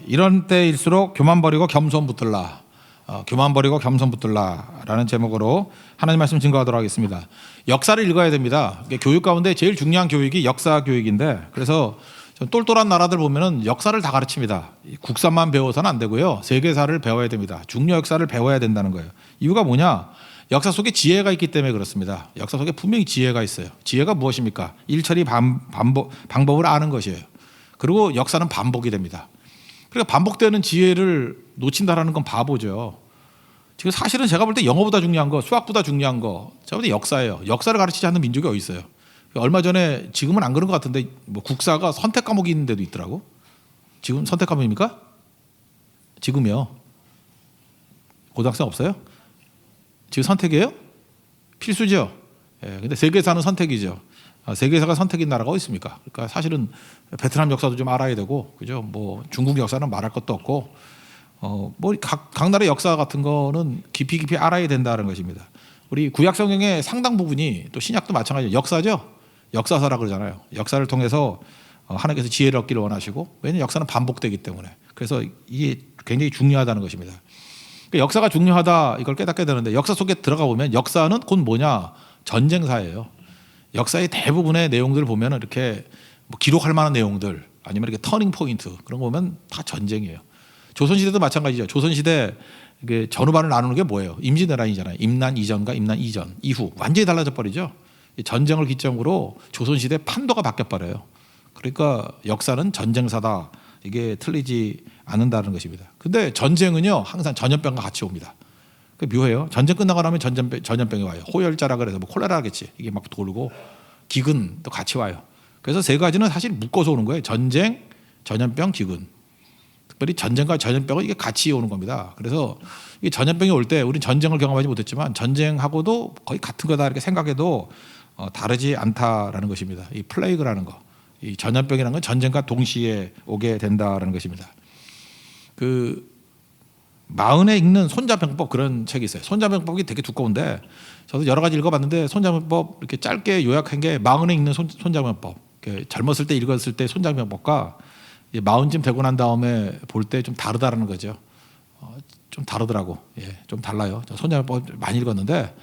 이런 때일수록 교만 버리고 겸손 붙들라. 교만 버리고 겸손 붙들라라는 제목으로 하나님 말씀 증거하도록 하겠습니다. 역사를 읽어야 됩니다. 교육 가운데 제일 중요한 교육이 역사 교육인데, 그래서 똘똘한 나라들 보면은 역사를 다 가르칩니다. 국사만 배워서는 안 되고요. 세계사를 배워야 됩니다. 중요 역사를 배워야 된다는 거예요. 이유가 뭐냐? 역사 속에 지혜가 있기 때문에 그렇습니다. 역사 속에 분명히 지혜가 있어요. 지혜가 무엇입니까? 일처리 방법을 아는 것이에요. 그리고 역사는 반복이 됩니다. 그러니까 반복되는 지혜를 놓친다라는 건 바보죠. 지금 사실은 제가 볼 때 영어보다 중요한 거, 수학보다 중요한 거, 제가 볼 때 역사예요. 역사를 가르치지 않는 민족이 어디 있어요? 얼마 전에, 지금은 안 그런 것 같은데, 뭐 국사가 선택 과목이 있는 데도 있더라고. 지금 선택 과목입니까? 지금요. 고등학생 없어요? 지금 선택이에요? 필수죠. 예, 근데 세계사는 선택이죠. 세계사가 선택인 나라가 어디 있습니까? 그러니까 사실은 베트남 역사도 좀 알아야 되고, 그죠? 뭐 중국 역사는 말할 것도 없고, 뭐 각 나라의 역사 같은 거는 깊이 알아야 된다는 것입니다. 우리 구약 성경의 상당 부분이, 또 신약도 마찬가지예요. 역사죠. 역사서라 그러잖아요. 역사를 통해서 하나님께서 지혜를 얻기를 원하시고, 왜냐하면 역사는 반복되기 때문에. 그래서 이게 굉장히 중요하다는 것입니다. 그러니까 역사가 중요하다, 이걸 깨닫게 되는데, 역사 속에 들어가 보면 역사는 곧 뭐냐? 전쟁사예요. 역사의 대부분의 내용들을 보면 이렇게 뭐 기록할 만한 내용들, 아니면 이렇게 터닝 포인트, 그런 거 보면 다 전쟁이에요. 조선시대도 마찬가지죠. 조선시대 전후반을 나누는 게 뭐예요? 임진왜란이잖아요. 임난 이전과 임난 이전, 이후 완전히 달라져 버리죠. 전쟁을 기점으로 조선시대 판도가 바뀌어 버려요. 그러니까 역사는 전쟁사다, 이게 틀리지 않는다는 것입니다. 근데 전쟁은요, 항상 전염병과 같이 옵니다. 그 묘해요. 전쟁 끝나고 나면 전염병이 와요. 호열자라 그래서 뭐 콜레라겠지. 이게 막 돌고, 기근도 같이 와요. 그래서 세 가지는 사실 묶어서 오는 거예요. 전쟁, 전염병, 기근. 특별히 전쟁과 전염병은 이게 같이 오는 겁니다. 그래서 이 전염병이 올 때, 우리는 전쟁을 경험하지 못했지만 전쟁하고도 거의 같은 거다 이렇게 생각해도 다르지 않다라는 것입니다. 이 플레이그라는 거, 이 전염병이라는 건 전쟁과 동시에 오게 된다라는 것입니다. 마흔에 읽는 손자병법, 그런 책이 있어요. 손자병법이 되게 두꺼운데, 저도 여러 가지 읽어봤는데, 손자병법 이렇게 짧게 요약한 게 마흔에 읽는 손자병법. 젊었을 때 읽었을 때 손자병법과 마흔쯤 되고 난 다음에 볼 때 좀 다르다라는 거죠. 좀 다르더라고. 예, 좀 달라요. 손자병법 많이 읽었는데,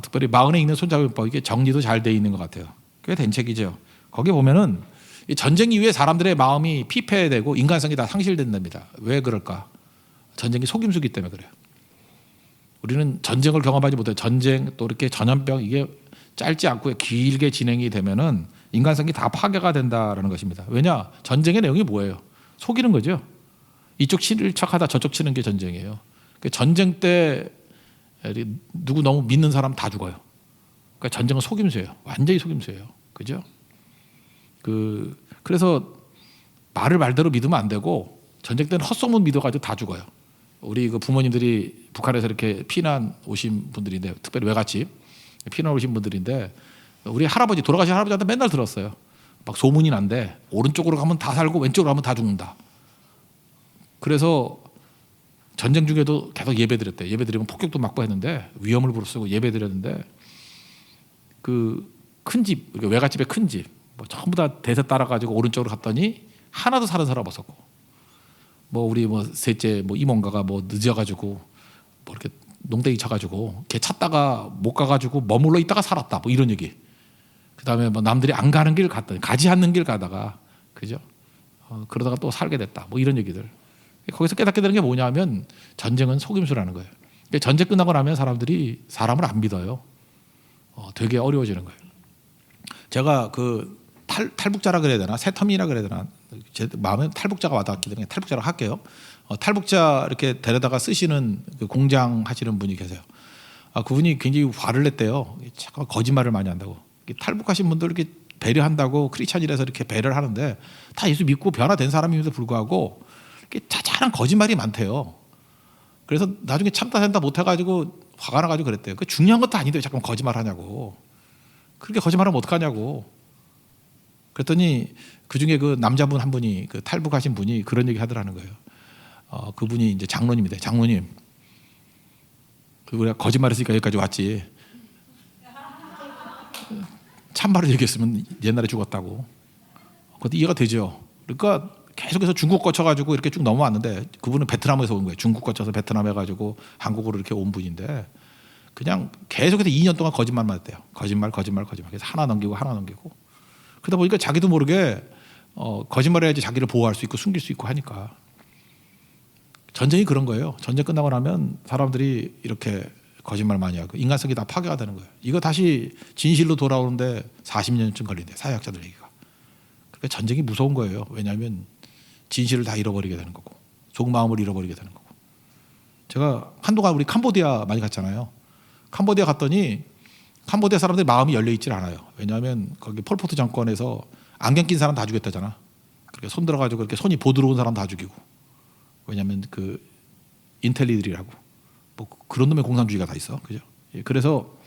특별히 마흔에 읽는 손자병법, 이게 정리도 잘 돼 있는 것 같아요. 꽤 된 책이죠. 거기 보면은 이 전쟁 이후에 사람들의 마음이 피폐되고 인간성이 다 상실된답니다. 왜 그럴까? 전쟁이 속임수기 때문에 그래요. 우리는 전쟁을 경험하지 못해요. 전쟁, 또 이렇게 전염병, 이게 짧지 않고 길게 진행이 되면은 인간성이 다 파괴가 된다라는 것입니다. 왜냐? 전쟁의 내용이 뭐예요? 속이는 거죠. 이쪽 치를 척하다 저쪽 치는 게 전쟁이에요. 전쟁 때 누구 너무 믿는 사람 다 죽어요. 그러니까 전쟁은 속임수예요. 완전히 속임수예요. 그죠? 그래서 말을 말대로 믿으면 안 되고, 전쟁 때는 헛소문 믿어가지고 다 죽어요. 우리 부모님들이 북한에서 이렇게 피난 오신 분들인데, 특별히 외갓집 피난 오신 분들인데, 우리 할아버지, 돌아가신 할아버지한테 맨날 들었어요. 막 소문이 난데, 오른쪽으로 가면 다 살고 왼쪽으로 가면 다 죽는다. 그래서 전쟁 중에도 계속 예배 드렸대요. 예배 드리면 폭격도 맞고 했는데, 위험을 부르쓰고 예배 드렸는데, 큰 집, 외갓집의 큰 집, 뭐 전부 다 대세 따라가지고 오른쪽으로 갔더니 하나도 사는 사람 없었고, 뭐 우리 셋째 이모인가가 늦어가지고 뭐 이렇게 농대기 쳐가지고 걔 찾다가 못 가가지고 머물러 있다가 살았다, 뭐 이런 얘기. 그다음에 남들이 안 가는 길 갔더니 가지 않는 길 가다가, 그죠? 그러다가 또 살게 됐다, 뭐 이런 얘기들. 거기서 깨닫게 되는 게 뭐냐면, 전쟁은 속임수라는 거예요. 전쟁 끝나고 나면 사람들이 사람을 안 믿어요. 되게 어려워지는 거예요. 제가 탈북자라 그래야 되나, 새터미라 그래야 되나, 제 마음에 탈북자가 와닿았기 때문에 탈북자라고 할게요. 탈북자 이렇게 데려다가 쓰시는 공장 하시는 분이 계세요. 그분이 굉장히 화를 냈대요. 잠깐 거짓말을 많이 한다고. 탈북하신 분들 이렇게 배려한다고 크리스찬이라서 이렇게 배려를 하는데, 다 예수 믿고 변화된 사람임에도 불구하고 이렇게 자잘한 거짓말이 많대요. 그래서 나중에 참다 못해가지고 화가 나가지고 그랬대요. 중요한 것도 아닌데 왜 자꾸 거짓말하냐고. 그렇게 거짓말하면 어떡하냐고. 그랬더니 그중에 남자분 한 분이, 탈북하신 분이 그런 얘기 하더라는 거예요. 그분이 이제 장로님인데, 장로님, 우리가 거짓말했으니까 여기까지 왔지. 참말을 얘기했으면 옛날에 죽었다고. 그것도 이해가 되죠. 그러니까 계속해서 중국 거쳐가지고 이렇게 쭉 넘어왔는데 그분은 베트남에서 온 거예요. 중국 거쳐서 베트남 해가지고 한국으로 이렇게 온 분인데 그냥 계속해서 2년 동안 거짓말만 했대요. 거짓말. 그래서 하나 넘기고 그러다 보니까 자기도 모르게 거짓말해야지 자기를 보호할 수 있고 숨길 수 있고 하니까 전쟁이 그런 거예요. 전쟁 끝나고 나면 사람들이 이렇게 거짓말 많이 하고 인간성이 다 파괴가 되는 거예요. 이거 다시 진실로 돌아오는데 40년쯤 걸린대 사회학자들 얘기가. 그러니까 전쟁이 무서운 거예요. 왜냐하면 진실을 다 잃어버리게 되는 거고 속마음을 잃어버리게 되는 거고. 제가 한동안 우리 캄보디아 많이 갔잖아요. 캄보디아 갔더니 캄보디아 사람들이 마음이 열려 있질 않아요. 왜냐하면 거기 폴포트 정권에서 안경 낀 사람 다 죽였다잖아. 그렇게 손 들어가지고 그렇게 손이 보드러운 사람 다 죽이고. 왜냐하면 그 인텔리들이라고 뭐 그런 놈의 공산주의가 다 있어, 그죠? 그래서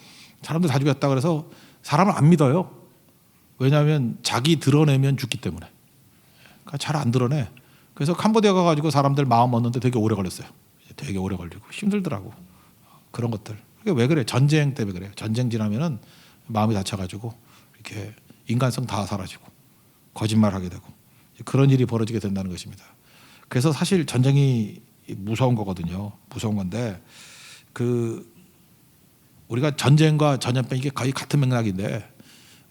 사람들 다 죽였다 그래서 사람을 안 믿어요. 왜냐하면 자기 드러내면 죽기 때문에. 그러니까 잘 안 드러내. 그래서 캄보디아 가가지고 사람들 마음 얻는데 되게 오래 걸렸어요. 되게 오래 걸리고 힘들더라고. 그런 것들. 그게 왜 그래? 전쟁 때문에 그래요. 전쟁 지나면은 마음이 다쳐가지고 이렇게 인간성 다 사라지고 거짓말하게 되고 그런 일이 벌어지게 된다는 것입니다. 그래서 사실 전쟁이 무서운 거거든요. 무서운 건데 그 우리가 전쟁과 전염병 이게 거의 같은 맥락인데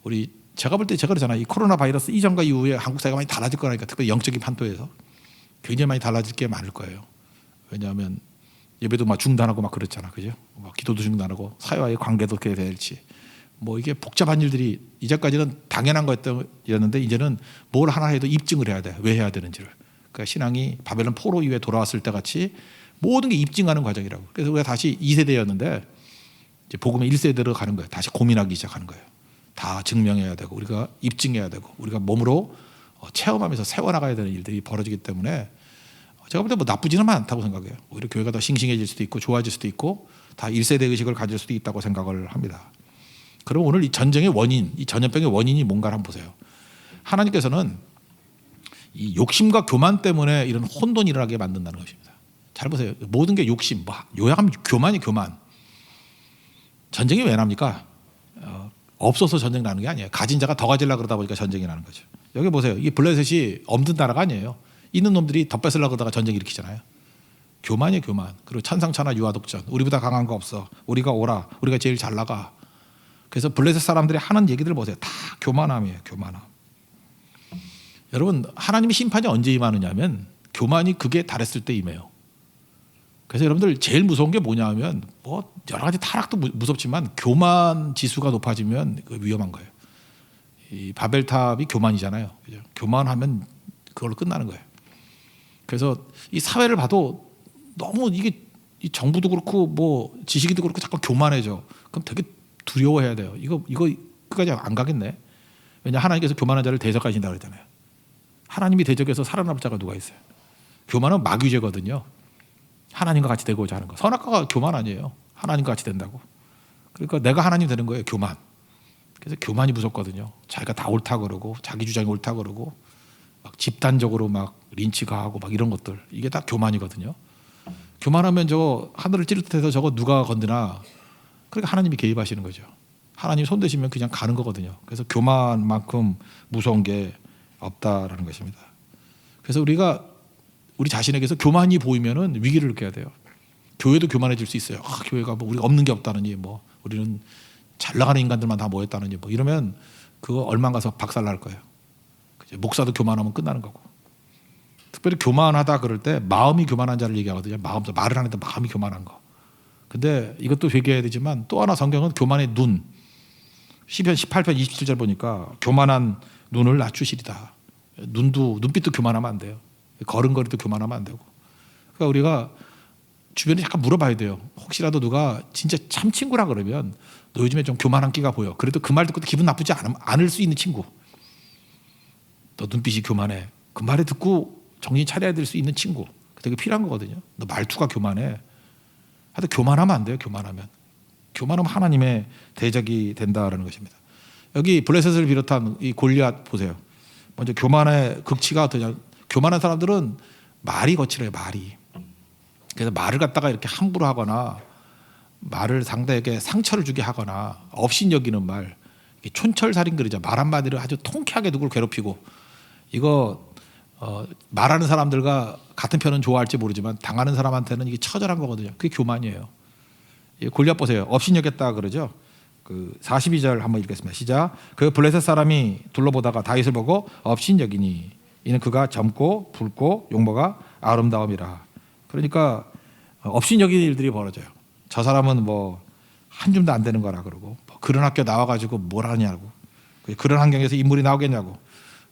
우리 제가 볼 때 제가 그러잖아요. 이 코로나 바이러스 이전과 이후에 한국 사회가 많이 달라질 거라니까. 특별히 영적인 판도에서 굉장히 많이 달라질 게 많을 거예요. 왜냐하면 예배도 막 중단하고 막 그랬잖아, 그죠? 막 기도도 중단하고 사회와의 관계도 어떻게 될지 뭐 이게 복잡한 일들이 이제까지는 당연한 거였는데 이제는 뭘 하나 해도 입증을 해야 돼. 왜 해야 되는지를. 그러니까 신앙이 바벨론 포로 이후에 돌아왔을 때 같이 모든 게 입증하는 과정이라고. 그래서 우리가 다시 2세대였는데 이제 복음의 1세대로 가는 거예요. 다시 고민하기 시작하는 거예요. 다 증명해야 되고 우리가 입증해야 되고 우리가 몸으로 체험하면서 세워나가야 되는 일들이 벌어지기 때문에 제가 볼 때 뭐 나쁘지는 않다고 생각해요. 오히려 교회가 더 싱싱해질 수도 있고 좋아질 수도 있고 다 1세대 의식을 가질 수도 있다고 생각을 합니다. 그럼 오늘 이 전쟁의 원인, 이 전염병의 원인이 뭔가를 한번 보세요. 하나님께서는 이 욕심과 교만 때문에 이런 혼돈이 일어나게 만든다는 것입니다. 잘 보세요. 모든 게 욕심, 요약하면 교만이 교만. 전쟁이 왜 납니까? 없어서 전쟁 나는 게 아니에요. 가진 자가 더 가지려고 그러다 보니까 전쟁이 나는 거죠. 여기 보세요. 이 블레셋이 없는 나라가 아니에요. 있는 놈들이 더 뺏으려고 그러다가 전쟁 일으키잖아요. 교만이에요, 교만. 그리고 천상천하 유아독전. 우리보다 강한 거 없어. 우리가 오라. 우리가 제일 잘 나가. 그래서 블레셋 사람들이 하는 얘기들 보세요. 다 교만함이에요, 교만함. 여러분, 하나님의 심판이 언제 임하느냐면 교만이 극에 달했을 때 임해요. 그래서 여러분들 제일 무서운 게 뭐냐 하면 뭐 여러 가지 타락도 무섭지만 교만 지수가 높아지면 위험한 거예요. 이 바벨탑이 교만이잖아요. 그죠? 교만하면 그걸로 끝나는 거예요. 그래서 이 사회를 봐도 너무 이게 이 정부도 그렇고 뭐 지식인도 그렇고 자꾸 교만해져. 그럼 되게 두려워해야 돼요. 이거 끝까지 안 가겠네. 왜냐 하나님께서 교만한 자를 대적하신다고 그랬잖아요. 하나님이 대적해서 살아남을 자가 누가 있어요? 교만은 마귀죄거든요. 하나님과 같이 되고자 하는 거. 선악과가 교만 아니에요. 하나님과 같이 된다고. 그러니까 내가 하나님 되는 거예요. 교만. 그래서 교만이 무섭거든요. 자기가 다 옳다 그러고 자기 주장이 옳다 그러고 막 집단적으로 막 린치가 하고 막 이런 것들. 이게 다 교만이거든요. 교만하면 저거 하늘을 찌릿해서 저거 누가 건드나. 그러니까 하나님이 개입하시는 거죠. 하나님 손 대시면 그냥 가는 거거든요. 그래서 교만만큼 무서운 게 없다라는 것입니다. 그래서 우리가 우리 자신에게서 교만이 보이면은 위기를 느껴야 돼요. 교회도 교만해질 수 있어요. 교회가 뭐 우리가 없는 게 없다느니 뭐 우리는 잘 나가는 인간들만 다 모였다느니 뭐 이러면 그거 얼마 가서 박살날 거예요. 그죠? 목사도 교만하면 끝나는 거고. 특별히 교만하다 그럴 때 마음이 교만한 자를 얘기하거든요. 말을 하는데 마음이 교만한 거. 근데 이것도 회개해야 되지만 또 하나 성경은 교만의 눈. 시편 18편 27절 보니까 교만한 눈을 낮추시리다. 눈빛도 교만하면 안 돼요. 걸음걸이도 교만하면 안 되고. 그러니까 우리가 주변에 약간 물어봐야 돼요. 혹시라도 누가 진짜 참 친구라 그러면 너 요즘에 좀 교만한 끼가 보여. 그래도 그 말 듣고 기분 나쁘지 않을 수 있는 친구. 너 눈빛이 교만해. 그 말을 듣고 정신 차려야 될 수 있는 친구. 되게 필요한 거거든요. 너 말투가 교만해. 하여튼 교만하면 안 돼요. 교만하면 하나님의 대적이 된다라는 것입니다. 여기 블레셋을 비롯한 이 골리앗 보세요. 먼저 교만의 극치가 어떠냐. 교만한 사람들은 말이 거칠어요. 말이. 그래서 말을 갖다가 이렇게 함부로 하거나 말을 상대에게 상처를 주게 하거나 업신여기는 말, 촌철살인그러죠. 말 한마디를 아주 통쾌하게 누구를 괴롭히고 이거 말하는 사람들과 같은 편은 좋아할지 모르지만 당하는 사람한테는 이게 처절한 거거든요. 그게 교만이에요. 골리앗 보세요. 업신여겼다 그러죠. 그 42절 한번 읽겠습니다. 시작. 그 블레셋 사람이 둘러보다가 다윗을 보고 업신여기니 이는 그가 젊고 붉고 용모가 아름다움이라. 그러니까 업신여기는 일들이 벌어져요. 저 사람은 뭐 한 줌도 안 되는 거라 그러고 뭐 그런 학교 나와가지고 뭘 하냐고, 그런 환경에서 인물이 나오겠냐고,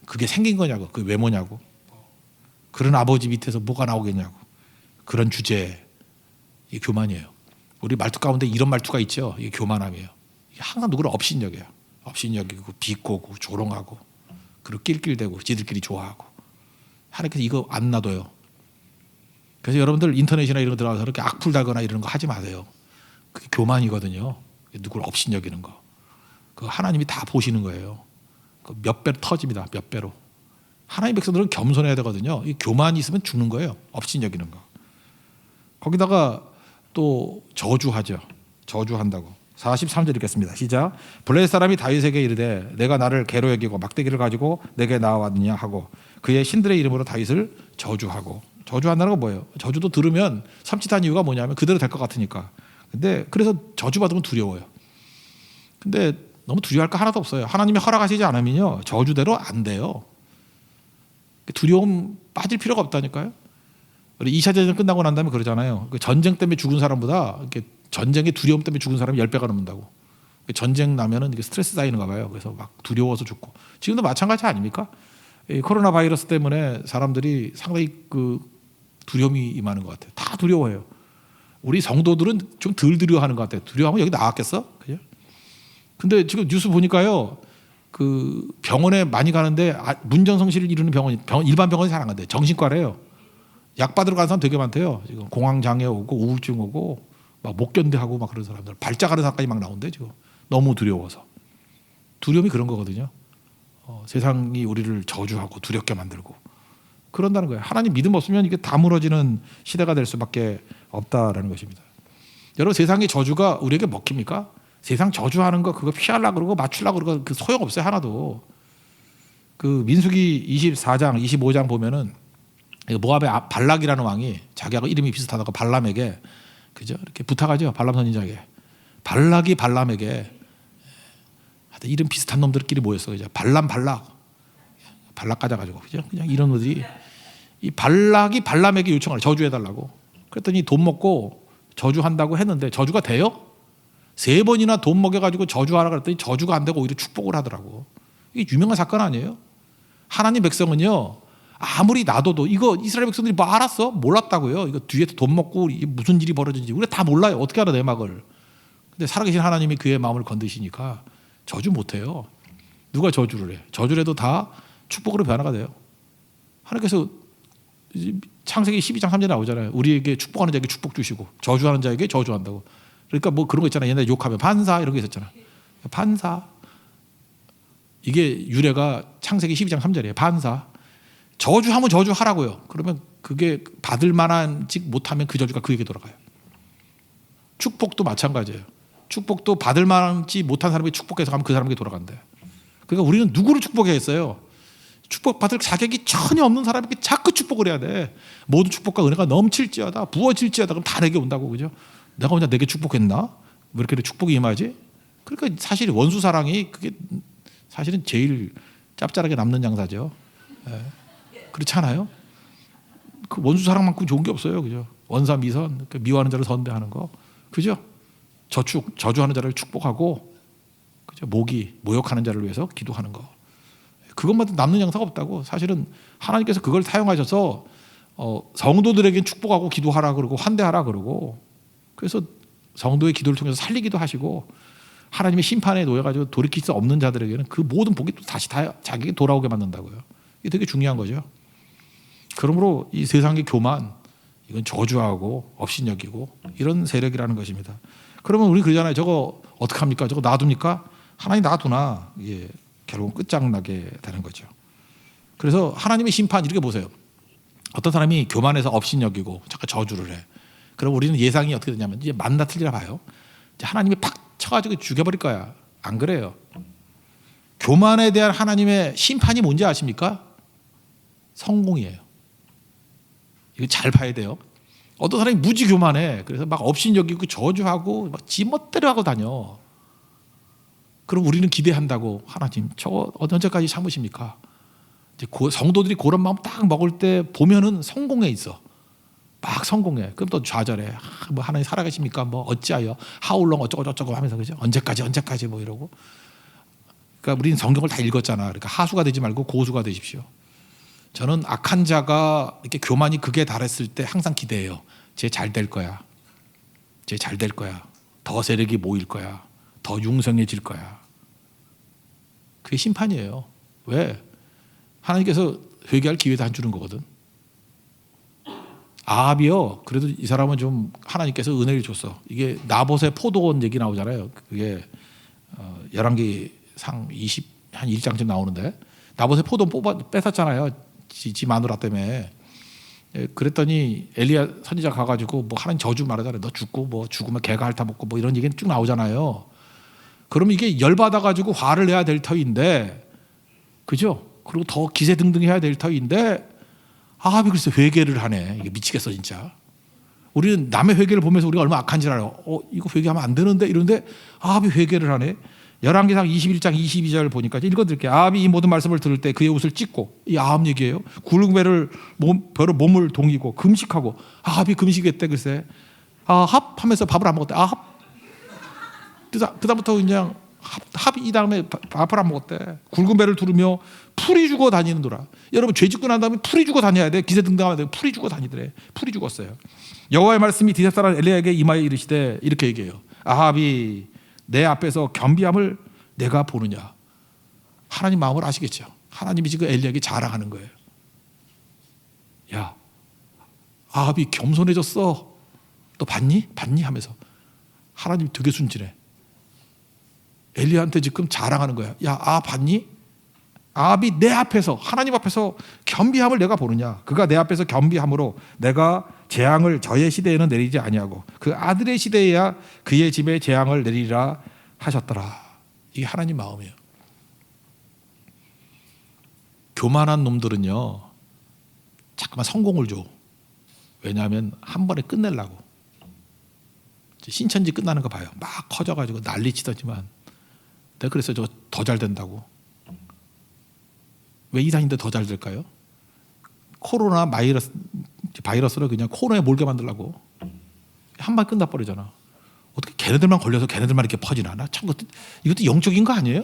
그게 생긴 거냐고, 그 외모냐고, 그런 아버지 밑에서 뭐가 나오겠냐고, 그런 주제. 이게 교만이에요. 우리 말투 가운데 이런 말투가 있죠. 이게 교만함이에요. 이게 항상 누구를 업신여겨요. 업신여기고 비꼬고 조롱하고 그리고 낄낄대고 지들끼리 좋아하고. 하나님께서 이거 안 놔둬요. 그래서 여러분들 인터넷이나 이런 거 들어가서 그렇게 악플 달거나 이런 거 하지 마세요. 그게 교만이거든요. 누구를 업신여기는 거. 그 하나님이 다 보시는 거예요. 그 몇 배로 터집니다. 몇 배로. 하나님 백성들은 겸손해야 되거든요. 이 교만이 있으면 죽는 거예요. 업신여기는 거. 거기다가 또 저주하죠. 저주한다고. 43절 읽겠습니다. 시작. 블레셋 사람이 다윗에게 이르되 내가 나를 개로 여기고 막대기를 가지고 내게 나와왔느냐 하고 그의 신들의 이름으로 다윗을 저주하고. 저주한다는 건 뭐예요? 저주도 들으면 섬찟한 이유가 뭐냐면 그대로 될 것 같으니까. 근데 그래서 저주받으면 두려워요. 근데 너무 두려워할 거 하나도 없어요. 하나님이 허락하시지 않으면요 저주대로 안 돼요. 두려움 빠질 필요가 없다니까요. 우리 2차 대전 끝나고 난 다음에 그러잖아요. 전쟁 때문에 죽은 사람보다 이렇게 전쟁의 두려움 때문에 죽은 사람이 10배가 넘는다고. 전쟁 나면은 이게 스트레스 쌓이는가 봐요. 그래서 막 두려워서 죽고. 지금도 마찬가지 아닙니까? 이 코로나 바이러스 때문에 사람들이 상당히 그 두려움이 임하는 것 같아요. 다 두려워해요. 우리 성도들은 좀 덜 두려워하는 것 같아요. 두려워하면 여기 나왔겠어? 그죠? 근데 지금 뉴스 보니까요, 그 병원에 많이 가는데 문전성시를 이루는 일반 병원이 잘 안 간대요. 정신과래요. 약 받으러 가는 사람 되게 많대요. 지금 공황장애 오고 우울증 오고 막 못 견뎌하고 막 그런 사람들, 발작하는 사람까지 막 나온대 지금. 너무 두려워서. 두려움이 그런 거거든요. 세상이 우리를 저주하고 두렵게 만들고 그런다는 거예요. 하나님 믿음 없으면 이게 다 무너지는 시대가 될 수밖에 없다라는 것입니다. 여러분, 세상의 저주가 우리에게 먹힙니까? 세상 저주하는 거 그거 피하려고 그러고 맞추려고 그러고 그 소용없어요. 하나도. 그 민수기 24장 25장 보면은 모압의 발락이라는 왕이 자기하고 이름이 비슷하다고 발람에게, 그죠? 이렇게 부탁하죠. 발람 선지자에게. 발락이 발람에게, 하여튼 이름 비슷한 놈들끼리 모였어. 그죠? 발락 가져가지고, 그죠? 그냥 이런 놈들이 이 발락이 발람에게 요청을 저주해달라고. 그랬더니 돈 먹고 저주한다고 했는데 저주가 돼요? 3번이나 돈 먹여가지고 저주하라 그랬더니 저주가 안 되고 오히려 축복을 하더라고. 이게 유명한 사건 아니에요? 하나님 백성은요, 아무리 놔둬도 이거 이스라엘 백성들이 뭐 알았어? 몰랐다고요. 이거 뒤에서 돈 먹고 이게 무슨 일이 벌어진지 우리가 다 몰라요. 어떻게 알아 내막을. 근데 살아계신 하나님이 그의 마음을 건드시니까 저주 못해요. 누가 저주를 해? 저주를 해도 다 축복으로 변화가 돼요. 하나님께서 창세기 12장 3절에 나오잖아요. 우리에게 축복하는 자에게 축복 주시고 저주하는 자에게 저주한다고. 그러니까 뭐 그런 거 있잖아요. 옛날에 욕하면 반사 이런 거 있었잖아. 반사. 이게 유래가 창세기 12장 3절이에요. 반사. 저주하면 저주하라고요. 그러면 그게 받을 만한지 못하면 그 저주가 그에게 돌아가요. 축복도 마찬가지예요. 축복도 받을 만한지 못한 사람이 축복해서 가면 그 사람에게 돌아간대. 그러니까 우리는 누구를 축복해야 했어요? 축복받을 자격이 전혀 없는 사람에게 자꾸 축복을 해야 돼. 모든 축복과 은혜가 넘칠지어다, 부어질지어다. 그럼 다 내게 온다고. 그죠? 내가 혼자 내게 축복했나? 왜 이렇게 축복이 임하지? 그러니까 사실 원수 사랑이 그게 사실은 제일 짭짤하게 남는 장사죠. 예. 그렇지 않아요? 그 원수 사랑만큼 좋은 게 없어요. 그죠? 원사 미선, 미워하는 자를 선대하는 거. 그죠? 저주하는 자를 축복하고, 그죠? 모욕하는 자를 위해서 기도하는 거. 그것만 남는 장사가 없다고. 사실은 하나님께서 그걸 사용하셔서 성도들에게 축복하고 기도하라 그러고 환대하라 그러고, 그래서 성도의 기도를 통해서 살리기도 하시고, 하나님의 심판에 놓여가지고 돌이킬 수 없는 자들에게는 그 모든 복이 또 다시 다 자기에게 돌아오게 만든다고요. 이게 되게 중요한 거죠. 그러므로 이 세상의 교만, 이건 저주하고 업신여기고 이런 세력이라는 것입니다. 그러면 우리 그러잖아요. 저거 어떡합니까? 저거 놔둡니까? 하나님 놔두나 이게 결국은 끝장나게 되는 거죠. 그래서 하나님의 심판 이렇게 보세요. 어떤 사람이 교만해서 업신여기고 잠깐 저주를 해. 그럼 우리는 예상이 어떻게 되냐면 이제 맞나 틀리나 봐요. 이제 하나님이 팍 쳐가지고 죽여버릴 거야. 안 그래요. 교만에 대한 하나님의 심판이 뭔지 아십니까? 성공이에요. 이거 잘 봐야 돼요. 어떤 사람이 무지 교만해. 그래서 막 업신여기고 저주하고 막 지멋대로 하고 다녀. 그럼 우리는 기대한다고, 하나님 저거 언제까지 참으십니까? 이제 성도들이 그런 마음 딱 먹을 때 보면은 성공에 있어. 막 성공해. 그럼 또 좌절해. 뭐 하나님 살아계십니까? 뭐 어찌하여 하울렁 어쩌고 저쩌고 하면서, 그죠? 언제까지 뭐 이러고. 그러니까 우리는 성경을 다 읽었잖아. 그러니까 하수가 되지 말고 고수가 되십시오. 저는 악한 자가 이렇게 교만이 극에 달했을 때 항상 기대해요. 쟤 잘 될 거야. 쟤 잘 될 거야. 더 세력이 모일 거야. 더 융성해질 거야. 그게 심판이에요. 왜? 하나님께서 회개할 기회도 안 주는 거거든. 아합이요. 그래도 이 사람은 좀 하나님께서 은혜를 줬어. 이게 나봇의 포도원 얘기 나오잖아요. 그게 열왕기상 한 1장쯤 나오는데, 나봇의 포도원 뺏었잖아요. 지 마누라 때문에. 그랬더니 엘리야 선지자 가가지고 뭐 하나님 저주 말하잖아요. 너 죽고 뭐 죽으면 개가 핥아먹고 뭐 이런 얘기는 쭉 나오잖아요. 그러면 이게 열받아가지고 화를 내야 될 터인데, 그죠? 그리고 더 기세등등해야 될 터인데 아합이 글쎄 회개를 하네. 이게 미치겠어 진짜. 우리는 남의 회개를 보면서 우리가 얼마나 악한지 알아요. 이거 회개하면 안 되는데 이런데 아합이 회개를 하네. 열왕기상 21장 22절 보니까 읽어드릴게요. 아합이 이 모든 말씀을 들을 때 그의 옷을 찢고, 이 아합 얘기예요. 굵은 배를 몸을 동이고 금식하고. 아합이 금식했대 글쎄. 아합 하면서 밥을 안 먹었대. 아합. 그다음부터 그냥 합이 이 다음에 밥을 안 먹었대. 굵은 배를 두르며 풀이 죽어 다니는도라. 여러분 죄 짓고 난 다음에 풀이 죽어 다녀야 돼. 기세등등하면 돼. 풀이 죽어 다니더래. 풀이 죽었어요. 여호와의 말씀이 디셉 사람 엘리야에게 임하여 이르시되 이렇게 얘기해요. 아합이 내 앞에서 겸비함을 내가 보느냐. 하나님 마음을 아시겠죠. 하나님이 지금 엘리야에게 자랑하는 거예요. 야, 아합이 겸손해졌어. 너 봤니? 하면서 하나님이 되게 순진해. 엘리야한테 지금 자랑하는 거야. 야, 아합 봤니? 아합이 내 앞에서, 하나님 앞에서 겸비함을 내가 보느냐. 그가 내 앞에서 겸비함으로 내가 재앙을 저의 시대에는 내리지 아니하고 그 아들의 시대에야 그의 집에 재앙을 내리라 하셨더라. 이게 하나님 마음이에요. 교만한 놈들은요 자꾸만 성공을 줘. 왜냐하면 한 번에 끝내려고. 신천지 끝나는 거 봐요. 막 커져가지고 난리치더지만 내가 그래서 저 더 잘 된다고. 왜 이단인데 더 잘 될까요? 코로나 바이러스를 그냥 코너에 몰게 만들려고. 한 방 끝나버리잖아. 어떻게 걔네들만 걸려서 걔네들만 이렇게 퍼지나? 나 참 이것도 영적인 거 아니에요?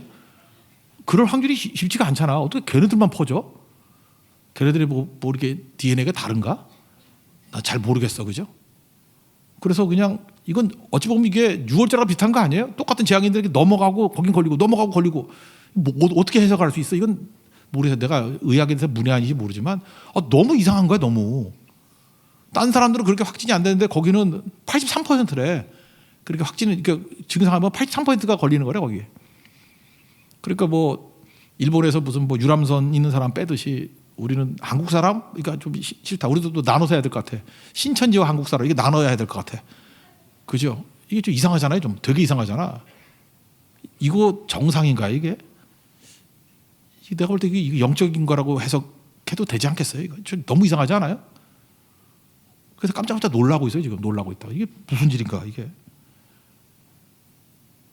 그럴 확률이 쉽지가 않잖아. 어떻게 걔네들만 퍼져? 걔네들이 뭐 이렇게 DNA가 다른가? 나 잘 모르겠어, 그죠? 그래서 그냥 이건 어찌 보면 이게 유월절하고 비슷한 거 아니에요? 똑같은 재앙인들이 넘어가고 거긴 걸리고 넘어가고 걸리고. 뭐 어떻게 해석할 수 있어? 이건 모르겠어. 내가 의학에 대해서 문외한인지 모르지만 너무 이상한 거야. 너무. 딴 사람들은 그렇게 확진이 안 되는데 거기는 83%래. 그러니까 확진은 그러니까 증상하면 83%가 걸리는 거래 거기에. 그러니까 뭐 일본에서 무슨 뭐 유람선 있는 사람 빼듯이 우리는 한국 사람 그러니까 좀 싫다. 우리도 또 나눠서 해야 될 것 같아. 신천지와 한국 사람 이게 나눠야 될 것 같아. 그죠? 이게 좀 이상하잖아요. 좀 되게 이상하잖아. 이거 정상인가 이게? 내가 볼 때 이게 영적인 거라고 해석해도 되지 않겠어요? 이거 좀 너무 이상하지 않아요? 그래서 깜짝깜짝 놀라고 있어요. 지금 놀라고 있다. 이게 무슨 일인가 이게?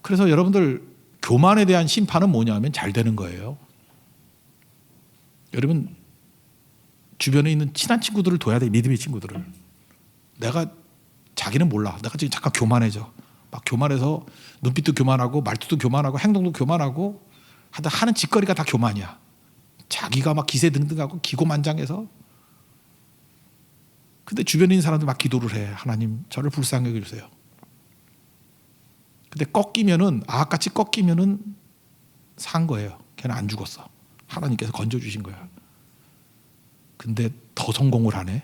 그래서 여러분들 교만에 대한 심판은 뭐냐면 잘 되는 거예요. 여러분 주변에 있는 친한 친구들을 둬야 돼. 믿음의 친구들을. 내가 자기는 몰라. 내가 지금 잠깐 교만해져. 막 교만해서 눈빛도 교만하고 말투도 교만하고 행동도 교만하고 하는 짓거리가 다 교만이야. 자기가 막 기세등등하고 기고만장해서. 근데 주변에 있는 사람들 막 기도를 해. 하나님 저를 불쌍히 여겨주세요. 근데 꺾이면은 아합같이 꺾이면은 산 거예요. 걔는 안 죽었어. 하나님께서 건져주신 거야. 근데 더 성공을 하네.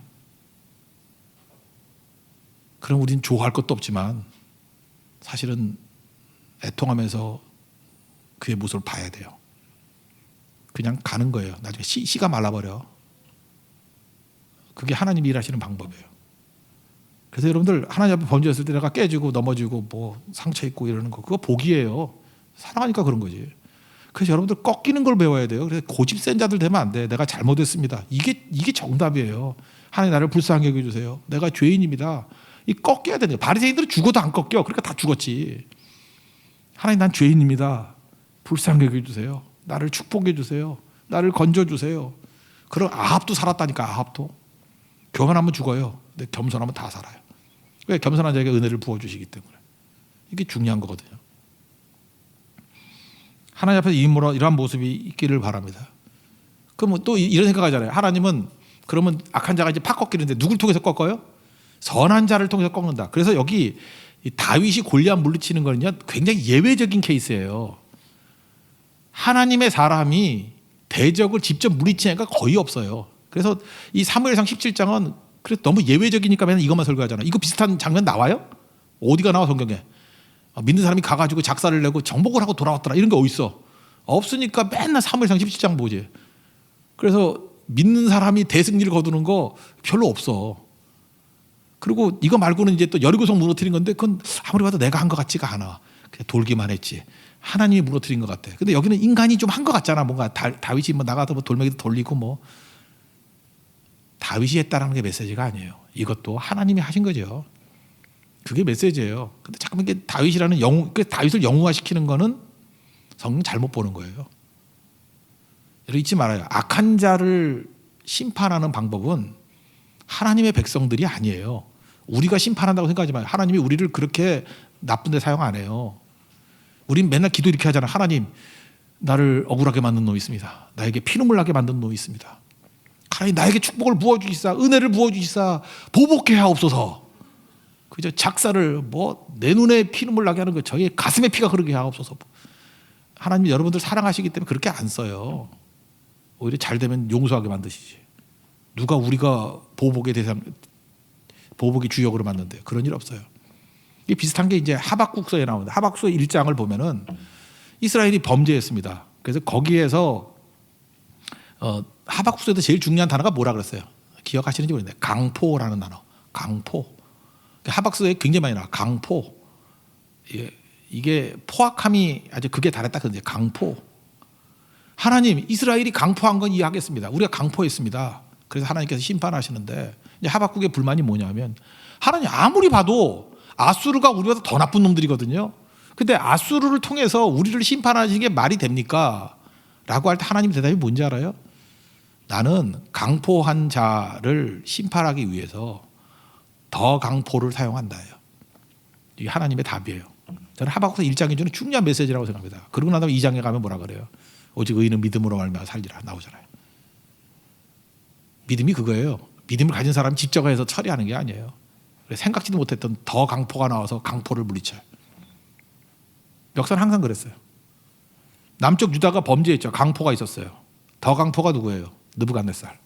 그럼 우린 좋아할 것도 없지만 사실은 애통하면서 그의 모습을 봐야 돼요. 그냥 가는 거예요. 나중에 씨가 말라버려. 그게 하나님이 일하시는 방법이에요. 그래서 여러분들 하나님 앞에 번졌을 때 내가 깨지고 넘어지고 뭐 상처 있고 이러는 거 그거 복이에요. 사랑하니까 그런 거지. 그래서 여러분들 꺾이는 걸 배워야 돼요. 그래서 고집 센 자들 되면 안 돼. 내가 잘못했습니다. 이게 정답이에요. 하나님 나를 불쌍히 여겨주세요. 내가 죄인입니다. 이 꺾여야 되는 거예요. 바리새인들은 죽어도 안 꺾여. 그러니까 다 죽었지. 하나님 난 죄인입니다. 불쌍히 여겨주세요. 나를 축복해 주세요. 나를 건져주세요. 그럼 아합도 살았다니까. 아합도. 교만하면 죽어요. 근데 겸손하면 다 살아요. 왜? 겸손한 자에게 은혜를 부어주시기 때문에. 이게 중요한 거거든요. 하나님 앞에서 이러한 모습이 있기를 바랍니다. 그럼 또 이런 생각하잖아요. 하나님은 그러면 악한 자가 이제 팍 꺾이는데 누굴 통해서 꺾어요? 선한 자를 통해서 꺾는다. 그래서 여기 다윗이 골리앗 물리치는 거는요 굉장히 예외적인 케이스예요. 하나님의 사람이 대적을 직접 물리치는 애가 거의 없어요. 그래서 이 사무엘상 17장은 그래서 너무 예외적이니까 맨날 이것만 설교하잖아요. 이거 비슷한 장면 나와요? 어디가 나와 성경에? 믿는 사람이 가가지고 작사를 내고 정복을 하고 돌아왔더라 이런 거 어디 있어? 없으니까 맨날 사무엘상 17장 보지. 그래서 믿는 사람이 대승리를 거두는 거 별로 없어. 그리고 이거 말고는 이제 또 여리고성 무너뜨린 건데 그건 아무리 봐도 내가 한 것 같지가 않아. 그냥 돌기만 했지. 하나님이 무너뜨린 것 같아. 근데 여기는 인간이 좀 한 것 같잖아. 뭔가 다윗이 뭐 나가서 뭐 돌멩이도 돌리고 뭐. 다윗이 했다라는 게 메시지가 아니에요. 이것도 하나님이 하신 거죠. 그게 메시지예요. 근데 자꾸만 이게 다윗이라는 다윗을 영웅화시키는 거는 성경 잘못 보는 거예요. 여러분 잊지 말아요. 악한 자를 심판하는 방법은 하나님의 백성들이 아니에요. 우리가 심판한다고 생각하지 마요. 하나님이 우리를 그렇게 나쁜 데 사용 안 해요. 우린 맨날 기도 이렇게 하잖아. 하나님 나를 억울하게 만든 놈이 있습니다. 나에게 피눈물 나게 만든 놈이 있습니다. 하나님 나에게 축복을 부어주시사 은혜를 부어주시사 보복해 하옵소서. 그저 작사를 뭐 내 눈에 피눈물 나게 하는 거 저희 가슴에 피가 흐르게 하옵소서. 하나님이 여러분들 사랑하시기 때문에 그렇게 안 써요. 오히려 잘 되면 용서하게 만드시지. 누가 우리가 보복의 주역으로 만든대요. 그런 일 없어요. 이게 비슷한 게 이제 하박국서에 나오는데 하박국서 1장을 보면은 이스라엘이 범죄했습니다. 그래서 거기에서 하박국서에도 제일 중요한 단어가 뭐라 그랬어요? 기억하시는지 모르겠는데 강포라는 단어. 강포. 하박국서에 굉장히 많이 나와. 강포. 이게 포악함이 아주 극에 달했다 그런데 강포. 하나님 이스라엘이 강포한 건 이해하겠습니다. 우리가 강포했습니다. 그래서 하나님께서 심판하시는데 이제 하박국의 불만이 뭐냐면 하나님 아무리 봐도 아수르가 우리보다 더 나쁜 놈들이거든요. 근데 아수르를 통해서 우리를 심판하시는 게 말이 됩니까? 라고 할 때 하나님 대답이 뭔지 알아요? 나는 강포한 자를 심판하기 위해서 더 강포를 사용한다예요. 이게 하나님의 답이에요. 저는 하박국서 1장이 주는 중요한 메시지라고 생각합니다. 그러고 나서 2장에 가면 뭐라 그래요? 오직 의인은 믿음으로 말미암아 살리라 나오잖아요. 믿음이 그거예요. 믿음을 가진 사람이 직접 해서 처리하는 게 아니에요. 생각지도 못했던 더 강포가 나와서 강포를 물리쳐요. 역사는 항상 그랬어요. 남쪽 유다가 범죄했죠. 강포가 있었어요. 더 강포가 누구예요? 느부갓네살.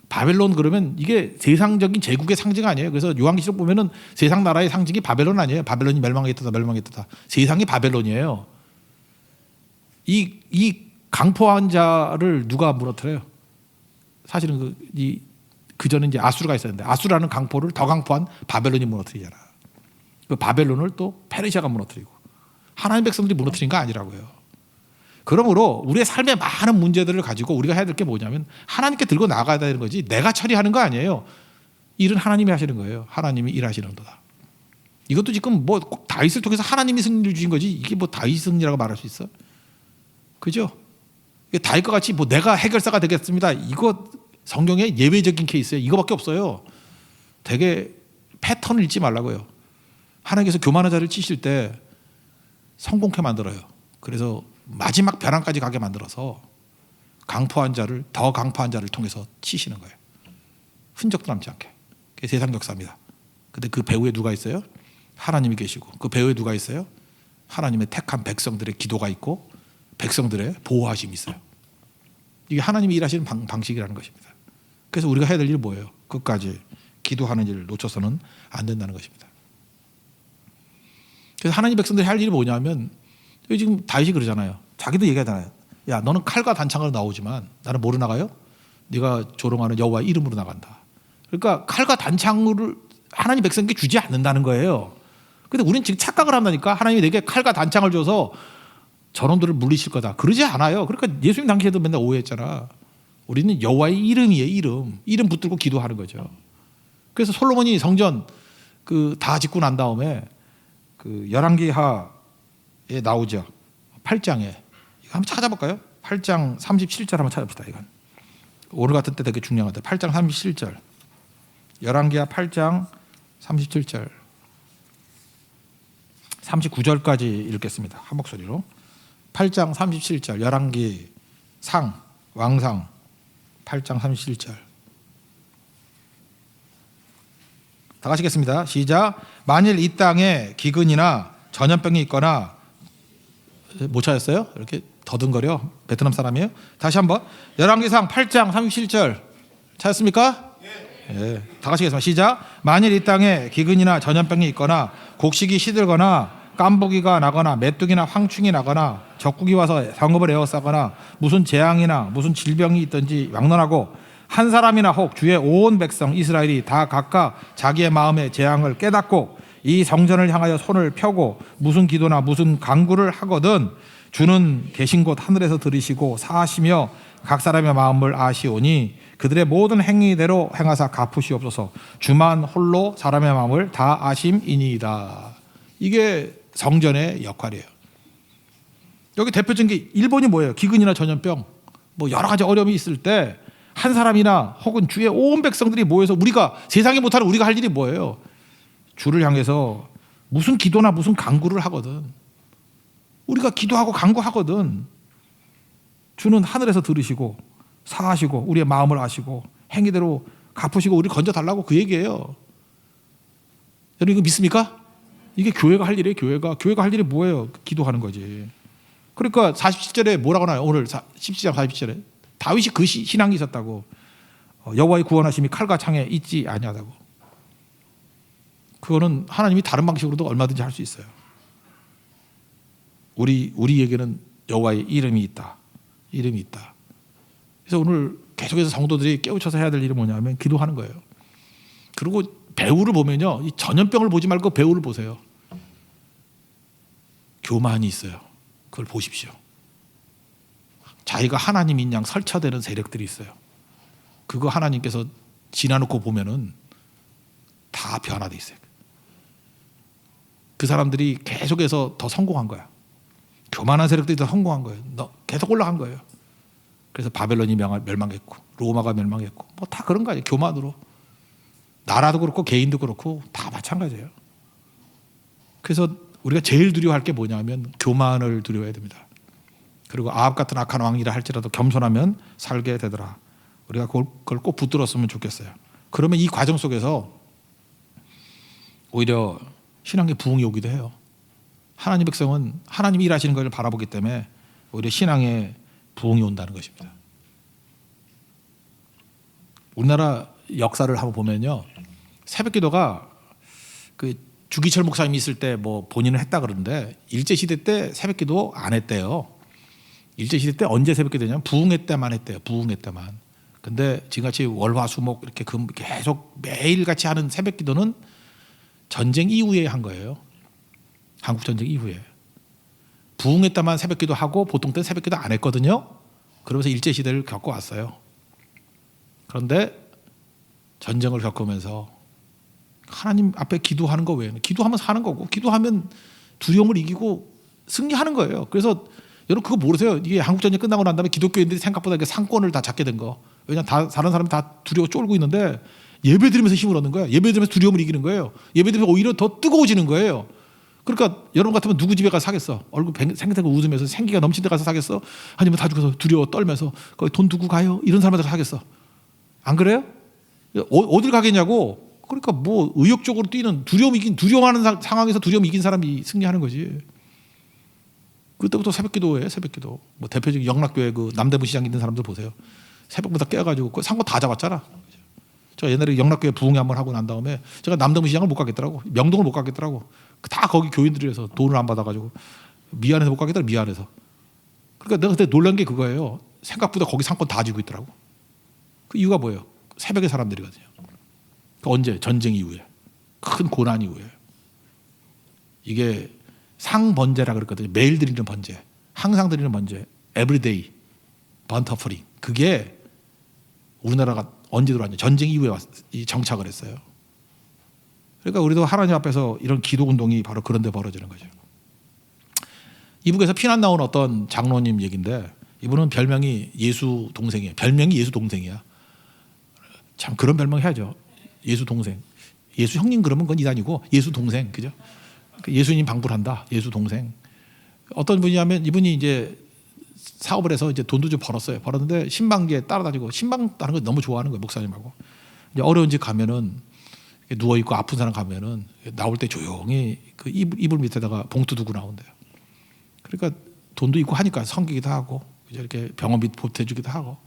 바벨론 그러면 이게 세상적인 제국의 상징 아니에요. 그래서 요한계시록 보면은 세상 나라의 상징이 바벨론 아니에요. 바벨론이 멸망했다. 세상이 바벨론이에요. 이 강포한 자를 누가 무너뜨려요? 사실은 그 전에 이제 아수르가 있었는데 아수르라는 강포를 더 강포한 바벨론이 무너뜨리잖아. 그 바벨론을 또 페르시아가 무너뜨리고 하나님 백성들이 무너뜨린 거 아니라고요. 그러므로 우리의 삶의 많은 문제들을 가지고 우리가 해야 될 게 뭐냐면 하나님께 들고 나가야 되는 거지 내가 처리하는 거 아니에요. 일은 하나님이 하시는 거예요. 하나님이 일하시는 거다. 이것도 지금 뭐 꼭 다윗을 통해서 하나님이 승리를 주신 거지 이게 뭐 다윗 승리라고 말할 수 있어? 그죠? 다윗과 같이 뭐 내가 해결사가 되겠습니다. 이거 성경의 예외적인 케이스예요. 이거밖에 없어요. 되게 패턴을 읽지 말라고요. 하나님께서 교만한 자를 치실 때 성공케 만들어요. 그래서 마지막 벼랑까지 가게 만들어서 강포한 자를 더 강포한 자를 통해서 치시는 거예요. 흔적도 남지 않게. 그게 세상 역사입니다. 근데 그 배후에 누가 있어요? 하나님이 계시고 그 배후에 누가 있어요? 하나님의 택한 백성들의 기도가 있고 백성들의 보호하심이 있어요. 이게 하나님이 일하시는 방식이라는 것입니다. 그래서 우리가 해야 될 일은 뭐예요? 끝까지 기도하는 일을 놓쳐서는 안 된다는 것입니다. 그래서 하나님 백성들이 할 일이 뭐냐면 지금 다윗이 그러잖아요. 자기도 얘기하잖아요. 야 너는 칼과 단창으로 나오지만 나는 뭐로 나가요? 네가 조롱하는 여호와의 이름으로 나간다. 그러니까 칼과 단창을 하나님 백성에게 주지 않는다는 거예요. 근데 우리는 지금 착각을 한다니까. 하나님이 내게 칼과 단창을 줘서 저놈들을 물리칠 거다. 그러지 않아요. 그러니까 예수님 당시에도 맨날 오해했잖아. 우리는 여호와의 이름이에요. 이름 붙들고 기도하는 거죠. 그래서 솔로몬이 성전 다 짓고 난 다음에 열왕기하에 나오죠. 8장에 이거 한번 찾아볼까요? 8장 37절 한번 찾아봅시다. 이건 오늘 같은 때 되게 중요하다. 8장 37절. 열왕기하 8장 37절. 39절까지 읽겠습니다. 한 목소리로. 8장 37절. 열왕기 왕상 8장 37절. 다 가시겠습니다. 시작. 만일 이 땅에 기근이나 전염병이 있거나 못 찾았어요? 이렇게 더듬거려. 베트남 사람이에요. 다시 한번. 열왕기상 8장 37절 찾았습니까? 네. 다 가시겠습니다. 시작. 만일 이 땅에 기근이나 전염병이 있거나 곡식이 시들거나 깐부기가 나거나 메뚜기나 황충이 나거나 적국이 와서 성읍을 에워싸거나 무슨 재앙이나 무슨 질병이 있든지 막론하고 한 사람이나 혹 주의 온 백성 이스라엘이 다 각각 자기의 마음의 재앙을 깨닫고 이 성전을 향하여 손을 펴고 무슨 기도나 무슨 간구를 하거든 주는 계신 곳 하늘에서 들으시고 사하시며 각 사람의 마음을 아시오니 그들의 모든 행위대로 행하사 갚으시옵소서. 주만 홀로 사람의 마음을 다 아심이니이다. 이게 성전의 역할이에요. 여기 대표적인 게 일본이 뭐예요? 기근이나 전염병 뭐 여러 가지 어려움이 있을 때 한 사람이나 혹은 주의 온 백성들이 모여서 우리가 세상에 못하는 우리가 할 일이 뭐예요? 주를 향해서 무슨 기도나 무슨 간구를 하거든. 우리가 기도하고 간구하거든. 주는 하늘에서 들으시고 사하시고 우리의 마음을 아시고 행위대로 갚으시고 우리 건져달라고 그 얘기예요. 여러분 이거 믿습니까? 이게 교회가 할 일이에요. 교회가 할 일이 뭐예요? 기도하는 거지. 그러니까 47절에 뭐라고 나와요? 오늘 17장 47절에 다윗이 그 신앙이 있었다고. 여호와의 구원하심이 칼과 창에 있지 아니하다고. 그거는 하나님이 다른 방식으로도 얼마든지 할 수 있어요. 우리에게는 여호와의 이름이 있다. 그래서 오늘 계속해서 성도들이 깨우쳐서 해야 될 일이 뭐냐면 기도하는 거예요. 그리고 배우를 보면요, 이 전염병을 보지 말고 배우를 보세요. 교만이 있어요. 그걸 보십시오. 자기가 하나님인 양 설치되는 세력들이 있어요. 그거 하나님께서 지나놓고 보면은 다 변화돼 있어요. 그 사람들이 계속해서 더 성공한 거야. 교만한 세력들이 더 성공한 거예요. 계속 올라간 거예요. 그래서 바벨론이 멸망했고 로마가 멸망했고 뭐 다 그런 거 아니에요. 교만으로. 나라도 그렇고 개인도 그렇고 다 마찬가지예요. 그래서 우리가 제일 두려워할 게 뭐냐면 교만을 두려워해야 됩니다. 그리고 아합 같은 악한 왕이라 할지라도 겸손하면 살게 되더라. 우리가 그걸 꼭 붙들었으면 좋겠어요. 그러면 이 과정 속에서 오히려 신앙의 부흥이 오기도 해요. 하나님 백성은 하나님이 일하시는 것을 바라보기 때문에 오히려 신앙의 부흥이 온다는 것입니다. 우리나라 역사를 한번 보면요, 새벽기도가 그 주기철 목사님이 있을 때 뭐 본인은 했다 그러는데 일제 시대 때 새벽기도 안 했대요. 일제 시대 때 언제 새벽기도냐면 부흥회 때만 했대요. 부흥회 때만. 근데 지금같이 월화수목 이렇게 계속 매일같이 하는 새벽기도는 전쟁 이후에 한 거예요. 한국 전쟁 이후에. 부흥회 때만 새벽기도 하고 보통 때는 새벽기도 안 했거든요. 그러면서 일제 시대를 겪어왔어요. 그런데 전쟁을 겪으면서 하나님 앞에 기도하는 거 외에는 기도하면 사는 거고 기도하면 두려움을 이기고 승리하는 거예요. 그래서 여러분 그거 모르세요? 이게 한국 전쟁 끝나고 난 다음에 기독교인들이 생각보다 이렇게 상권을 다 잡게 된 거. 왜냐면 다른 사람이 다 두려워 쫄고 있는데 예배 드리면서 힘을 얻는 거예요. 예배 드리면서 두려움을 이기는 거예요. 예배 드리면서 오히려 더 뜨거워지는 거예요. 그러니까 여러분 같으면 누구 집에 가서 사겠어? 얼굴 생생하게 웃으면서 생기가 넘친 데 가서 사겠어? 아니면 다 죽어서 두려워 떨면서 거기 돈 두고 가요? 이런 사람한테 사겠어? 안 그래요? 어딜 가겠냐고. 그러니까 뭐 의욕적으로 뛰는 두려워하는 상황에서 두려움 이긴 사람이 승리하는 거지. 그때부터 새벽기도예요. 새벽기도. 뭐 대표적인 영락교회 그 남대문 시장 있는 사람들 보세요. 새벽부터 깨가지고 그 상권 다 잡았잖아. 저 옛날에 영락교회 부흥회 한번 하고 난 다음에 제가 남대문 시장을 못 가겠더라고. 명동을 못 가겠더라고. 다 거기 교인들이라서 돈을 안 받아가지고 미안해서 못 가겠더라고. 미안해서. 그러니까 내가 그때 놀란 게 그거예요. 생각보다 거기 상권 다 쥐고 있더라고. 그 이유가 뭐예요? 새벽에 사람들이거든요. 그 언제? 전쟁 이후에. 큰 고난 이후에. 이게 상번제라 그랬거든요. 매일 드리는 번제. 항상 드리는 번제, 에브리데이 번트 오퍼링. 그게 우리나라가 언제 들어왔냐? 전쟁 이후에 정착을 했어요. 그러니까 우리도 하나님 앞에서 이런 기도 운동이 바로 그런 데 벌어지는 거죠. 이북에서 피난 나온 어떤 장로님 얘기인데, 이분은 별명이 예수 동생이에요. 별명이 예수 동생이야. 참 그런 별명 해야죠. 예수 동생. 예수 형님 그러면 그건 이단이고 예수 동생, 그죠? 예수님 방불한다. 예수 동생. 어떤 분이냐면 이분이 이제 사업을 해서 이제 돈도 좀 벌었어요. 벌었는데 신방기에 따라다니고, 신방 따는 거 너무 좋아하는 거예요, 목사님하고. 이제 어려운 집 가면은 누워 있고 아픈 사람 가면은 나올 때 조용히 그 이불 밑에다가 봉투 두고 나온대요. 그러니까 돈도 있고 하니까 섬기기도 하고 이렇게 병원비 보태주기도 하고.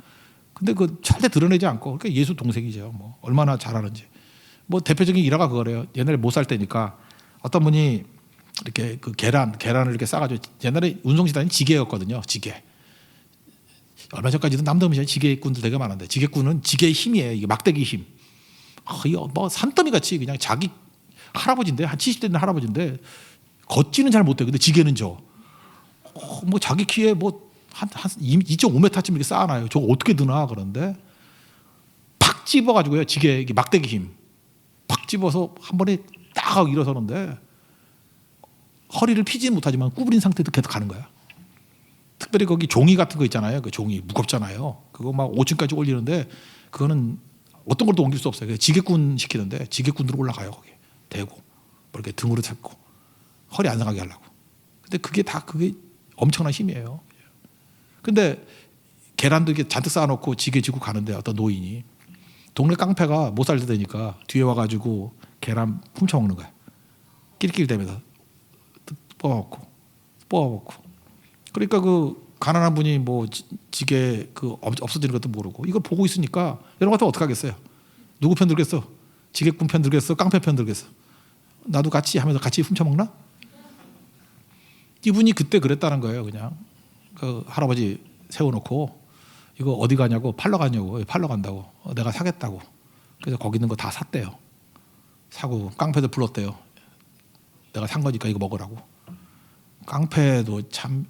근데 그 절대 드러내지 않고, 그러니까 예수 동생이죠. 뭐 얼마나 잘하는지. 뭐 대표적인 일화가 그거래요. 옛날에 못 살 때니까 어떤 분이 이렇게 그 계란을 이렇게 싸가지고, 옛날에 운송시단이 지게였거든요. 지게. 얼마 전까지도 남도민시에 지게꾼들 되게 많은데, 지게꾼은 지게의 힘이에요. 이게 막대기 힘. 이거 뭐 산더미 같이 그냥 자기 할아버지인데, 한 70대 된 할아버지인데 걷지는 잘 못해요. 근데 지게는 뭐 자기 키에 뭐 한 2.5m쯤 이렇게 쌓아놔요. 저거 어떻게 드나. 그런데 팍 집어가지고요. 지게 이게 막대기 힘 팍 집어서 한 번에 딱 하고 일어서는데 허리를 피지는 못하지만 구부린 상태도 계속 가는 거야. 특별히 거기 종이 같은 거 있잖아요. 그 종이 무겁잖아요. 그거 막 5층까지 올리는데 그거는 어떤 것도 옮길 수 없어요. 그래서 지게꾼 시키는데 지게꾼으로 올라가요. 거기 대고 뭐 이렇게 등으로 잡고 허리 안 상하게 하려고. 근데 그게 엄청난 힘이에요. 근데 계란도 이렇게 잔뜩 쌓아놓고 지게 지고 가는데 어떤 노인이 동네 깡패가 못 살게 되니까 뒤에 와가지고 계란 훔쳐먹는 거야. 낄낄대면서 뽑아먹고. 그러니까 그 가난한 분이 뭐 지게 그 없어지는 것도 모르고 이거 보고 있으니까 이런 거 같으면 어떻게 하겠어요? 누구 편 들겠어? 지게꾼 편 들겠어? 깡패 편 들겠어? 나도 같이 하면서 같이 훔쳐먹나? 이분이 그때 그랬다는 거예요. 그냥 그 할아버지 세워놓고 이거 어디 가냐고, 팔러 가냐고. 팔러 간다고. 내가 사겠다고. 그래서 거기 있는 거 다 샀대요. 사고 깡패들 불렀대요. 내가 산 거니까 이거 먹으라고. 깡패도 참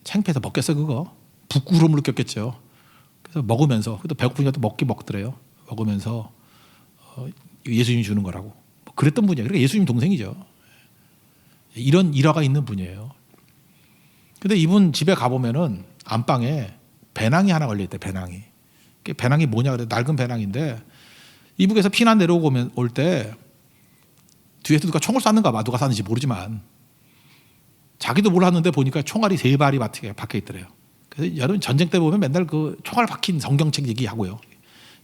창피해서 먹겠어 그거. 부끄러움을 느꼈겠죠. 그래서 먹으면서, 그래도 배고프니까 또 먹더래요. 먹으면서 예수님이 주는 거라고. 그랬던 분이에요. 그러니까 예수님 동생이죠. 이런 일화가 있는 분이에요. 근데 이분 집에 가보면은 안방에 배낭이 하나 걸려있대. 배낭이 뭐냐 그래. 낡은 배낭인데 이북에서 피난 내려오고 올 때 뒤에서 누가 총을 쐈는가 봐. 누가 쐈는지 모르지만 자기도 몰랐는데 보니까 총알이 3발이 박혀 있더래요. 그래서 여러분 전쟁 때 보면 맨날 그 총알 박힌 성경책 얘기하고요.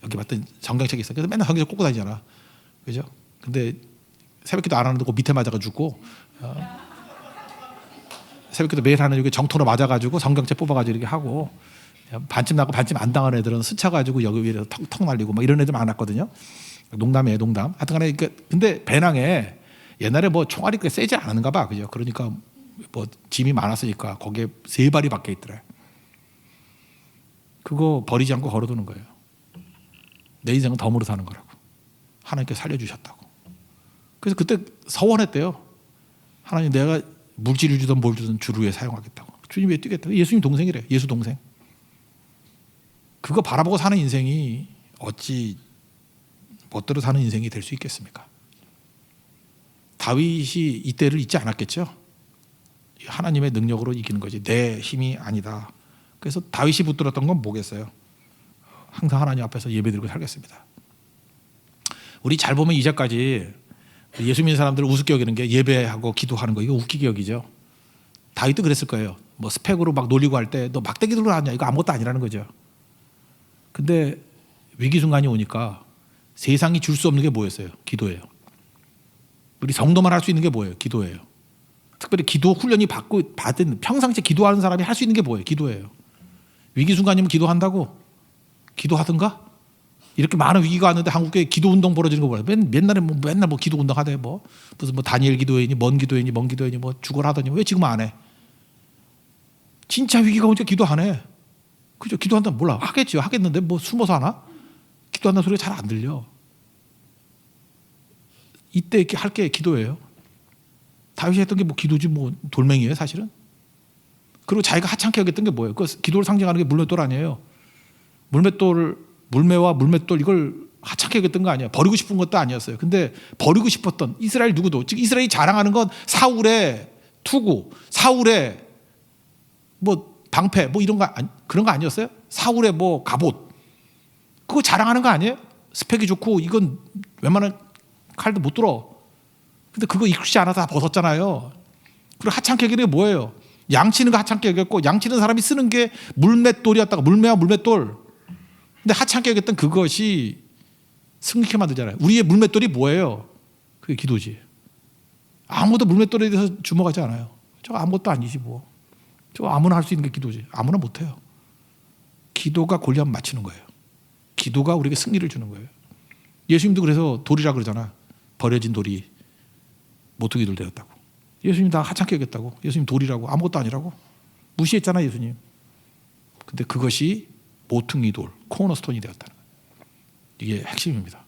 여기 봤더니 성경책이 있어. 그래서 맨날 성경책 꽂고 다니잖아. 그죠? 근데 새벽기도 안 하는데 그 밑에 맞아가 죽고, 새벽기도 매일 하는 여기 정토로 맞아가지고 성경책 뽑아가지고 이렇게 하고, 반쯤 나고 반쯤 안 당한 애들은 스쳐가지고 여기 위에서 턱 날리고 막 이런 애들 많았거든요. 농담이에요, 농담. 하여튼간에 근데 배낭에 옛날에 뭐 총알이 꽤 세지 않았는가 봐, 그죠? 그러니까 뭐 짐이 많았으니까 거기에 3발이 박혀 있더래. 그거 버리지 않고 걸어두는 거예요. 내 인생은 덤으로 사는 거라고. 하나님께 살려주셨다고. 그래서 그때 서원했대요. 하나님, 내가 물질을 주든 뭘 주든 주를 위해 사용하겠다고. 주님 위해 뛰겠다고. 예수님 동생이래. 예수 동생. 그거 바라보고 사는 인생이 어찌 멋대로 사는 인생이 될 수 있겠습니까? 다윗이 이때를 잊지 않았겠죠. 하나님의 능력으로 이기는 거지 내 힘이 아니다. 그래서 다윗이 붙들었던 건 뭐겠어요? 항상 하나님 앞에서 예배드리고 살겠습니다. 우리 잘 보면 이제까지 예수 믿는 사람들을 우습게 여기는 게 예배하고 기도하는 거, 이거 웃기게 여기죠. 다윗도 그랬을 거예요. 뭐 스펙으로 막 놀리고 할 때 너 막대기 들고 하냐, 이거 아무것도 아니라는 거죠. 근데 위기 순간이 오니까 세상이 줄 수 없는 게 뭐였어요? 기도예요. 우리 성도만 할 수 있는 게 뭐예요? 기도예요. 특별히 기도 훈련이 받은 평상시에 기도하는 사람이 할 수 있는 게 뭐예요? 기도예요. 위기 순간이면 기도한다고? 기도하든가? 이렇게 많은 위기가 왔는데 한국에 기도 운동 벌어지는 거 뭐야? 맨날 뭐 기도 운동 하대. 뭐 무슨 뭐 다니엘 기도회니 먼 기도회니 뭐 죽어라 하더니 왜 지금 안 해? 진짜 위기가 오니까 기도 안 해. 그죠? 기도한다 몰라. 하겠죠. 하겠는데 뭐 숨어서 하나? 기도한다는 소리가 잘 안 들려. 이때 이렇게 할 게 기도예요. 다윗이 했던 게 뭐 기도지 뭐 돌멩이에요 사실은. 그리고 자기가 하찮게 여겼던 게 뭐예요? 그 기도를 상징하는 게 물맷돌 아니에요. 물매와 물맷돌 이걸 하찮게 여겼던 거 아니에요. 버리고 싶은 것도 아니었어요. 근데 버리고 싶었던 이스라엘 누구도, 즉 이스라엘이 자랑하는 건 사울의 투구, 사울의 뭐 방패 뭐 이런 거 그런 거 아니었어요? 사울의 뭐 갑옷 그거 자랑하는 거 아니에요? 스펙이 좋고 이건 웬만한 칼도 못 들어. 근데 그거 익숙지 않아서 다 벗었잖아요. 그리고 하찮게 여기는 게 뭐예요? 양치는 거 하찮게 여겼고, 양치는 사람이 쓰는 게 물맷돌이었다가, 물매와 물맷돌. 근데 하찮게 여겼던 그것이 승리케 만들잖아요. 우리의 물맷돌이 뭐예요? 그게 기도지. 아무도 물맷돌에 대해서 주목하지 않아요. 저거 아무것도 아니지 뭐. 저거 아무나 할 수 있는 게 기도지. 아무나 못해요. 기도가 골리앗 맞추는 거예요. 기도가 우리에게 승리를 주는 거예요. 예수님도 그래서 돌이라 그러잖아. 버려진 돌이 모퉁이 돌 되었다고. 예수님 다 하찮게 여겼다고. 예수님 돌이라고, 아무것도 아니라고 무시했잖아 예수님. 근데 그것이 모퉁이 돌, 코너스톤이 되었다는 거예요. 이게 핵심입니다.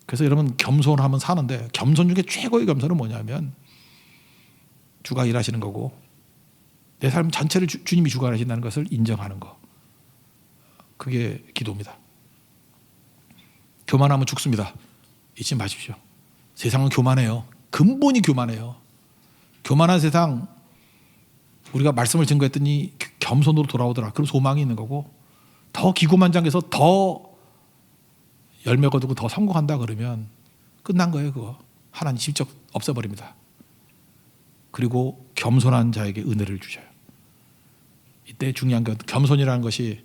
그래서 여러분 겸손하면 사는데, 겸손 중에 최고의 겸손은 뭐냐면 주가 일하시는 거고 내 삶 전체를 주님이 주관하신다는 것을 인정하는 거. 그게 기도입니다. 교만하면 죽습니다. 잊지 마십시오. 세상은 교만해요. 근본이 교만해요. 교만한 세상, 우리가 말씀을 증거했더니 겸손으로 돌아오더라. 그럼 소망이 있는 거고, 더 기고만장해서 더 열매 거두고 더 성공한다 그러면 끝난 거예요. 그거 하나님 직접 없애버립니다. 그리고 겸손한 자에게 은혜를 주셔요. 이때 중요한 건 겸손이라는 것이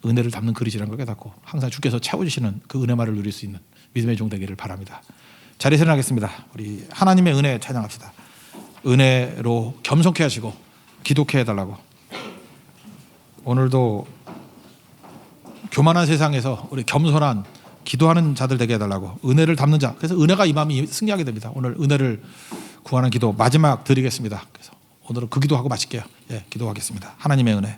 은혜를 담는 그릇이라는 걸 깨닫고 항상 주께서 채워주시는 그 은혜만을 누릴 수 있는 믿음의 종 되기를 바랍니다. 자리에 일어나겠습니다. 우리 하나님의 은혜 찬양합시다. 은혜로 겸손케 하시고 기독케 해달라고. 오늘도 교만한 세상에서 우리 겸손한 기도하는 자들 되게 해달라고. 은혜를 담는 자. 그래서 은혜가 임하면 승리하게 됩니다. 오늘 은혜를 구하는 기도 마지막 드리겠습니다. 그래서 오늘은 그 기도하고 마칠게요. 예, 기도하겠습니다. 하나님의 은혜.